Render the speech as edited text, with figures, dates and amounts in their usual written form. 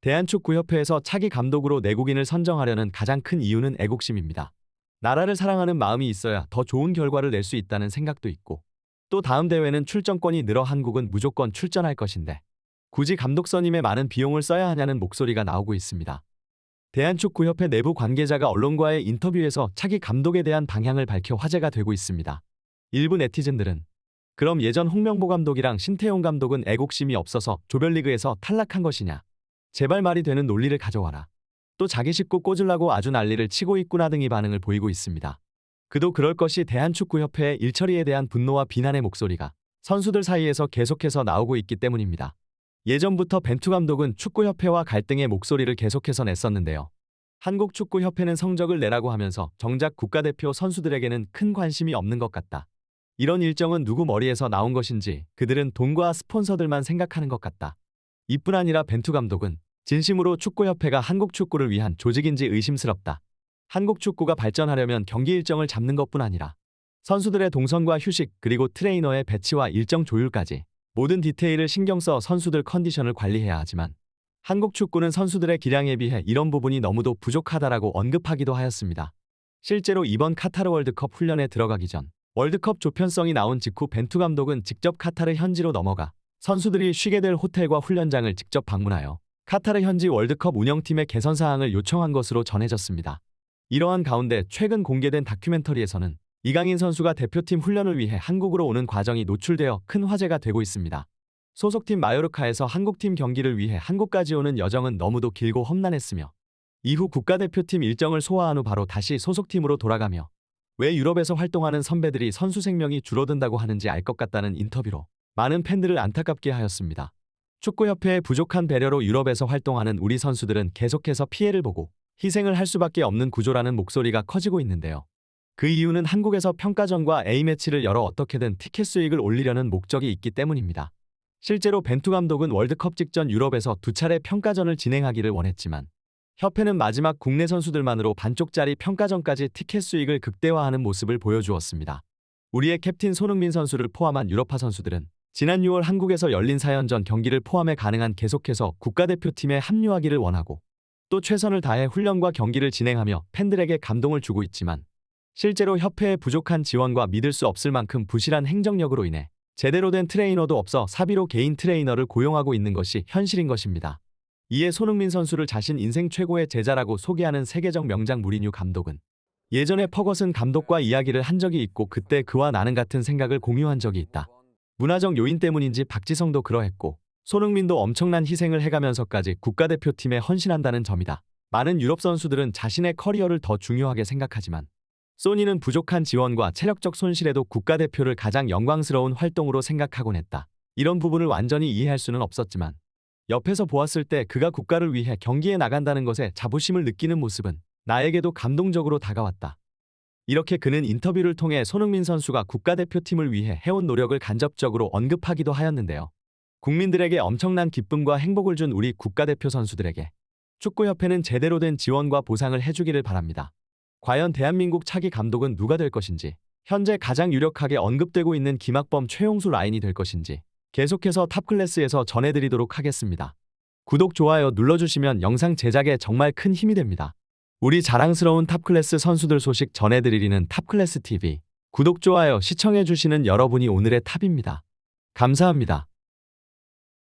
대한축구협회에서 차기 감독으로 내국인을 선정하려는 가장 큰 이유는 애국심입니다. 나라를 사랑하는 마음이 있어야 더 좋은 결과를 낼 수 있다는 생각도 있고, 또 다음 대회는 출전권이 늘어 한국은 무조건 출전할 것인데 굳이 감독 선임에 많은 비용을 써야 하냐는 목소리가 나오고 있습니다. 대한축구협회 내부 관계자가 언론과의 인터뷰에서 차기 감독에 대한 방향을 밝혀 화제가 되고 있습니다. 일부 네티즌들은 그럼 예전 홍명보 감독이랑 신태용 감독은 애국심이 없어서 조별리그에서 탈락한 것이냐, 제발 말이 되는 논리를 가져와라, 또 자기 식구 꽂으려고 아주 난리를 치고 있구나 등의 반응을 보이고 있습니다. 그도 그럴 것이 대한축구협회의 일처리에 대한 분노와 비난의 목소리가 선수들 사이에서 계속해서 나오고 있기 때문입니다. 예전부터 벤투 감독은 축구협회와 갈등의 목소리를 계속해서 냈었는데요. 한국축구협회는 성적을 내라고 하면서 정작 국가대표 선수들에게는 큰 관심이 없는 것 같다. 이런 일정은 누구 머리에서 나온 것인지 그들은 돈과 스폰서들만 생각하는 것 같다. 이뿐 아니라 벤투 감독은 진심으로 축구협회가 한국 축구를 위한 조직인지 의심스럽다. 한국 축구가 발전하려면 경기 일정을 잡는 것뿐 아니라 선수들의 동선과 휴식 그리고 트레이너의 배치와 일정 조율까지 모든 디테일을 신경 써 선수들 컨디션을 관리해야 하지만 한국 축구는 선수들의 기량에 비해 이런 부분이 너무도 부족하다라고 언급하기도 하였습니다. 실제로 이번 카타르 월드컵 훈련에 들어가기 전 월드컵 조편성이 나온 직후 벤투 감독은 직접 카타르 현지로 넘어가 선수들이 쉬게 될 호텔과 훈련장을 직접 방문하여 카타르 현지 월드컵 운영팀의 개선 사항을 요청한 것으로 전해졌습니다. 이러한 가운데 최근 공개된 다큐멘터리에서는 이강인 선수가 대표팀 훈련을 위해 한국으로 오는 과정이 노출되어 큰 화제가 되고 있습니다. 소속팀 마요르카에서 한국팀 경기를 위해 한국까지 오는 여정은 너무도 길고 험난했으며 이후 국가대표팀 일정을 소화한 후 바로 다시 소속팀으로 돌아가며 왜 유럽에서 활동하는 선배들이 선수 생명이 줄어든다고 하는지 알 것 같다는 인터뷰로 많은 팬들을 안타깝게 하였습니다. 축구협회의 부족한 배려로 유럽에서 활동하는 우리 선수들은 계속해서 피해를 보고 희생을 할 수밖에 없는 구조라는 목소리가 커지고 있는데요. 그 이유는 한국에서 평가전과 A매치를 열어 어떻게든 티켓 수익을 올리려는 목적이 있기 때문입니다. 실제로 벤투 감독은 월드컵 직전 유럽에서 2차례 평가전을 진행하기를 원했지만 협회는 마지막 국내 선수들만으로 반쪽짜리 평가전까지 티켓 수익을 극대화하는 모습을 보여주었습니다. 우리의 캡틴 손흥민 선수를 포함한 유럽파 선수들은 지난 6월 한국에서 열린 4연전 경기를 포함해 가능한 계속해서 국가대표팀에 합류하기를 원하고 또 최선을 다해 훈련과 경기를 진행하며 팬들에게 감동을 주고 있지만 실제로 협회의 부족한 지원과 믿을 수 없을 만큼 부실한 행정력으로 인해 제대로 된 트레이너도 없어 사비로 개인 트레이너를 고용하고 있는 것이 현실인 것입니다. 이에 손흥민 선수를 자신 인생 최고의 제자라고 소개하는 세계적 명장 무리뉴 감독은 예전에 퍼거슨 감독과 이야기를 한 적이 있고 그때 그와 나는 같은 생각을 공유한 적이 있다. 문화적 요인 때문인지 박지성도 그러했고 손흥민도 엄청난 희생을 해가면서까지 국가대표팀에 헌신한다는 점이다. 많은 유럽 선수들은 자신의 커리어를 더 중요하게 생각하지만 소니는 부족한 지원과 체력적 손실에도 국가대표를 가장 영광스러운 활동으로 생각하곤 했다. 이런 부분을 완전히 이해할 수는 없었지만 옆에서 보았을 때 그가 국가를 위해 경기에 나간다는 것에 자부심을 느끼는 모습은 나에게도 감동적으로 다가왔다. 이렇게 그는 인터뷰를 통해 손흥민 선수가 국가대표팀을 위해 해온 노력을 간접적으로 언급하기도 하였는데요. 국민들에게 엄청난 기쁨과 행복을 준 우리 국가대표 선수들에게 축구협회는 제대로 된 지원과 보상을 해주기를 바랍니다. 과연 대한민국 차기 감독은 누가 될 것인지, 현재 가장 유력하게 언급되고 있는 김학범, 최용수 라인이 될 것인지 계속해서 탑클래스에서 전해드리도록 하겠습니다. 구독, 좋아요 눌러주시면 영상 제작에 정말 큰 힘이 됩니다. 우리 자랑스러운 탑클래스 선수들 소식 전해드리는 탑클래스TV, 구독, 좋아요 시청해주시는 여러분이 오늘의 탑입니다. 감사합니다.